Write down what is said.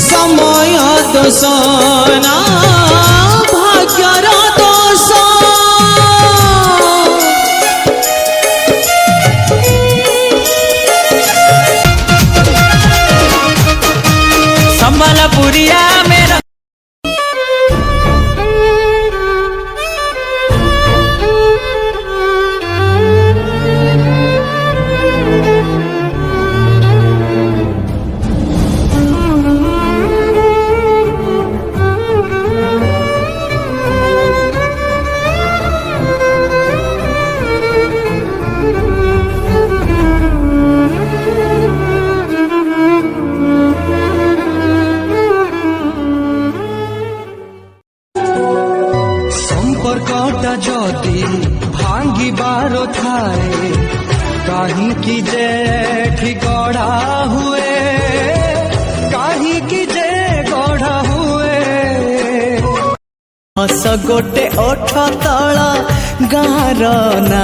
समय दोष ना भाग्यर दोष संबलपुरिया मेरा संपर्कटा जदि भांगिबार थाए कहीं की जे गढ़ा हुए कहीं की जे गढ़ा हुए हस गोटे ओठ तल गार ना